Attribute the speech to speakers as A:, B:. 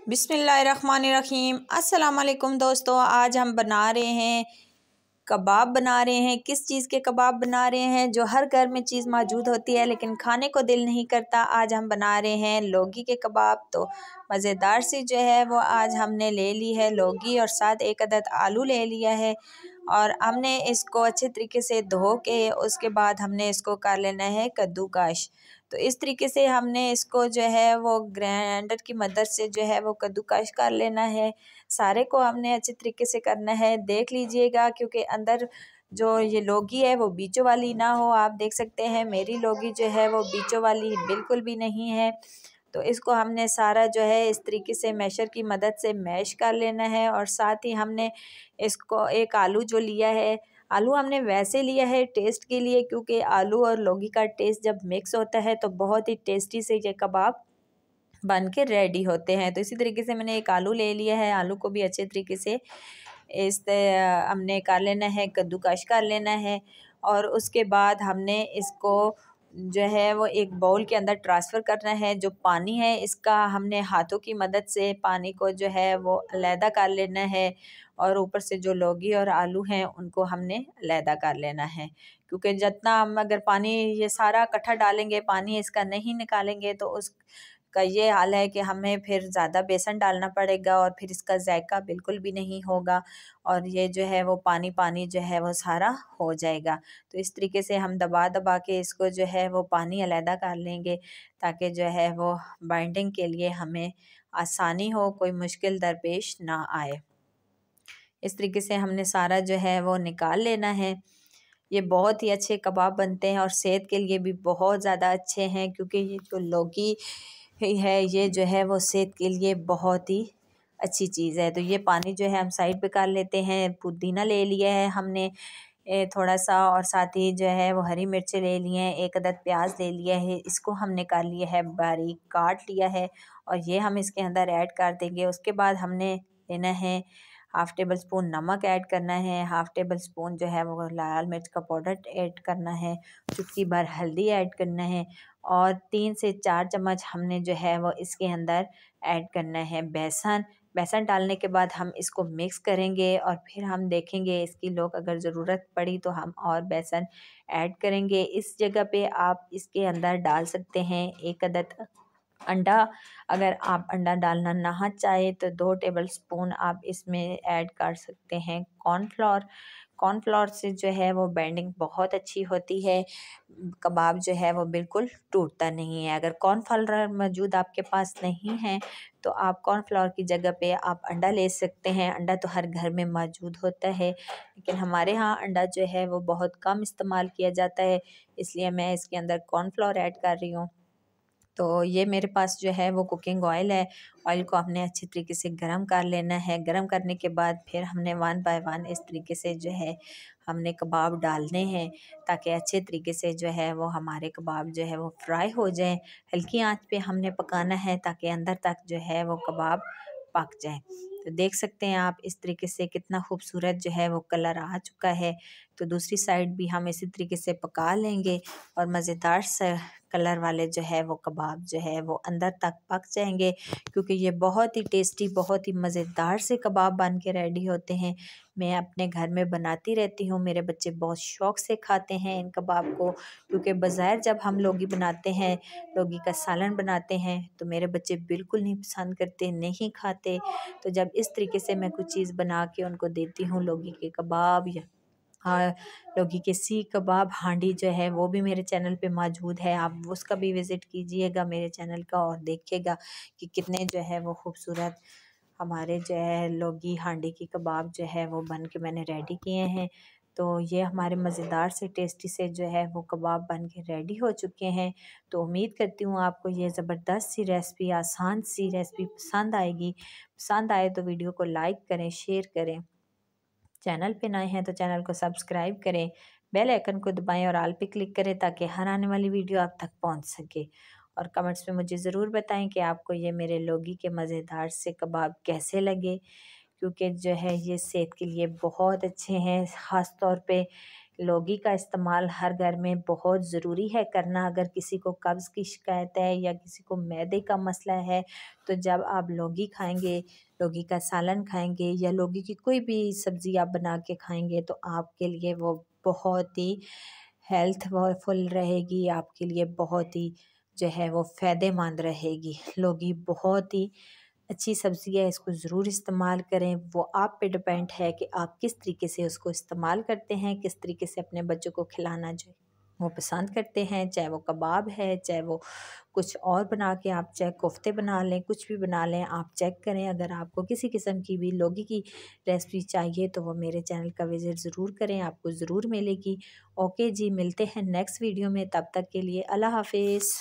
A: बिस्मिल्लाहिर्रहमानिर्रहीम। अस्सलाम वालेकुम दोस्तों, आज हम बना रहे हैं कबाब बना रहे हैं। किस चीज़ के कबाब बना रहे हैं? जो हर घर में चीज़ मौजूद होती है लेकिन खाने को दिल नहीं करता। आज हम बना रहे हैं लौकी के कबाब। तो मज़ेदार सी जो है वो आज हमने ले ली है लौकी और साथ एक अदद आलू ले लिया है और हमने इसको अच्छे तरीके से धो के उसके बाद हमने इसको कर लेना है कद्दूकश। तो इस तरीके से हमने इसको जो है वो ग्राइंडर की मदद से जो है वो कद्दूकश कर लेना है। सारे को हमने अच्छे तरीके से करना है। देख लीजिएगा क्योंकि अंदर जो ये लौकी है वो बीचों वाली ना हो। आप देख सकते हैं मेरी लौकी जो है वो बीचों वाली बिल्कुल भी नहीं है। तो इसको हमने सारा जो है इस तरीके से मैशर की मदद से मैश कर लेना है और साथ ही हमने इसको एक आलू जो लिया है, आलू हमने वैसे लिया है टेस्ट के लिए क्योंकि आलू और लौकी का टेस्ट जब मिक्स होता है तो बहुत ही टेस्टी से ये कबाब बन के रेडी होते हैं। तो इसी तरीके से मैंने एक आलू ले लिया है। आलू को भी अच्छे तरीके से हमने कर लेना है, कद्दूकश कर लेना है और उसके बाद हमने इसको जो है वो एक बाउल के अंदर ट्रांसफ़र करना है। जो पानी है इसका हमने हाथों की मदद से पानी को जो है वो अलहदा कर लेना है और ऊपर से जो लौकी और आलू हैं उनको हमने अलहदा कर लेना है क्योंकि जितना हम अगर पानी ये सारा इकट्ठा डालेंगे, पानी इसका नहीं निकालेंगे तो उस का ये हाल है कि हमें फिर ज़्यादा बेसन डालना पड़ेगा और फिर इसका जायका बिल्कुल भी नहीं होगा और ये जो है वो पानी पानी जो है वो सारा हो जाएगा। तो इस तरीके से हम दबा दबा के इसको जो है वो पानी अलहदा कर लेंगे ताकि जो है वो बाइंडिंग के लिए हमें आसानी हो, कोई मुश्किल दरपेश ना आए। इस तरीके से हमने सारा जो है वो निकाल लेना है। ये बहुत ही अच्छे कबाब बनते हैं और सेहत के लिए भी बहुत ज़्यादा अच्छे हैं क्योंकि ये जो लौकी है ये जो है वो सेहत के लिए बहुत ही अच्छी चीज़ है। तो ये पानी जो है हम साइड पे कर लेते हैं। पुदीना ले लिया है हमने थोड़ा सा और साथ ही जो है वो हरी मिर्चें ले लिए हैं, एक अदद प्याज ले लिया है, इसको हमने कर लिया है बारीक काट लिया है और ये हम इसके अंदर ऐड कर देंगे। उसके बाद हमने लेना है हाफ़ टेबल स्पून नमक ऐड करना है, हाफ़ टेबल स्पून जो है वो लाल मिर्च का पाउडर ऐड करना है, चुटकी भर हल्दी ऐड करना है और 3 से 4 चम्मच हमने जो है वो इसके अंदर ऐड करना है बेसन। बेसन डालने के बाद हम इसको मिक्स करेंगे और फिर हम देखेंगे इसकी लोग अगर ज़रूरत पड़ी तो हम और बेसन ऐड करेंगे। इस जगह पे आप इसके अंदर डाल सकते हैं एक अदद अंडा। अगर आप अंडा डालना ना चाहे तो 2 टेबल स्पून आप इसमें ऐड कर सकते हैं कॉर्नफ्लोर। कॉर्नफ्लोर से जो है वो बाइंडिंग बहुत अच्छी होती है, कबाब जो है वो बिल्कुल टूटता नहीं है। अगर कॉर्नफ्लोर मौजूद आपके पास नहीं है तो आप कॉर्नफ्लोर की जगह पे आप अंडा ले सकते हैं। अंडा तो हर घर में मौजूद होता है लेकिन हमारे यहाँ अंडा जो है वो बहुत कम इस्तेमाल किया जाता है, इसलिए मैं इसके अंदर कॉर्नफ्लोर ऐड कर रही हूँ। तो ये मेरे पास जो है वो कुकिंग ऑयल है। ऑयल को हमने अच्छी तरीके से गरम कर लेना है। गरम करने के बाद फिर हमने 1 बाय 1 इस तरीके से जो है हमने कबाब डालने हैं ताकि अच्छे तरीके से जो है वो हमारे कबाब जो है वो फ्राई हो जाए। हल्की आंच पे हमने पकाना है ताकि अंदर तक जो है वो कबाब पक जाए। तो देख सकते हैं आप इस तरीके से कितना खूबसूरत जो है वो कलर आ चुका है। तो दूसरी साइड भी हम इसी तरीके से पका लेंगे और मज़ेदार सा कलर वाले जो है वो कबाब जो है वो अंदर तक पक जाएंगे क्योंकि ये बहुत ही टेस्टी, बहुत ही मज़ेदार से कबाब बन के रेडी होते हैं। मैं अपने घर में बनाती रहती हूँ, मेरे बच्चे बहुत शौक़ से खाते हैं इन कबाब को क्योंकि बज़ाहिर जब हम लौकी बनाते हैं, लौकी का सालन बनाते हैं तो मेरे बच्चे बिल्कुल नहीं पसंद करते, नहीं खाते। तो जब इस तरीके से मैं कुछ चीज़ बना के उनको देती हूँ, लौकी के कबाब या हाँ, लौकी के सीख कबाब हांडी जो है वो भी मेरे चैनल पे मौजूद है। आप उसका भी विज़िट कीजिएगा मेरे चैनल का और देखिएगा कि कितने जो है वो खूबसूरत हमारे जो है लौकी हांडी की कबाब जो है वो बन के मैंने रेडी किए हैं। तो ये हमारे मज़ेदार से टेस्टी से जो है वो कबाब बन के रेडी हो चुके हैं। तो उम्मीद करती हूँ आपको ये ज़बरदस्त सी रेसिपी, आसान सी रेसिपी पसंद आएगी। पसंद आए तो वीडियो को लाइक करें, शेयर करें। चैनल पे नए हैं तो चैनल को सब्सक्राइब करें, बेल आइकन को दबाएं और ऑल पे क्लिक करें ताकि हर आने वाली वीडियो आप तक पहुंच सके। और कमेंट्स में मुझे ज़रूर बताएं कि आपको ये मेरे लौकी के मज़ेदार से कबाब कैसे लगे क्योंकि जो है ये सेहत के लिए बहुत अच्छे हैं। ख़ास तौर पे लौकी का इस्तेमाल हर घर में बहुत ज़रूरी है करना। अगर किसी को कब्ज़ की शिकायत है या किसी को मैदे का मसला है, तो जब आप लौकी खाएंगे, लौकी का सालन खाएंगे या लौकी की कोई भी सब्ज़ी आप बना के खाएंगे तो आपके लिए वो बहुत ही हेल्थफुल रहेगी, आपके लिए बहुत ही जो है वो फ़ायदेमंद रहेगी। लौकी बहुत ही अच्छी सब्ज़ी है, इसको ज़रूर इस्तेमाल करें। वो आप पे डिपेंड है कि आप किस तरीके से उसको इस्तेमाल करते हैं, किस तरीके से अपने बच्चों को खिलाना जो वो पसंद करते हैं। चाहे वो कबाब है, चाहे वो कुछ और बना के आप चाहे कोफ्ते बना लें, कुछ भी बना लें, आप चेक करें। अगर आपको किसी किस्म की भी लौकी की रेसिपी चाहिए तो वो मेरे चैनल का विज़िट ज़रूर करें, आपको ज़रूर मिलेगी। ओके जी, मिलते हैं नेक्स्ट वीडियो में, तब तक के लिए अल्लाह हाफिज़।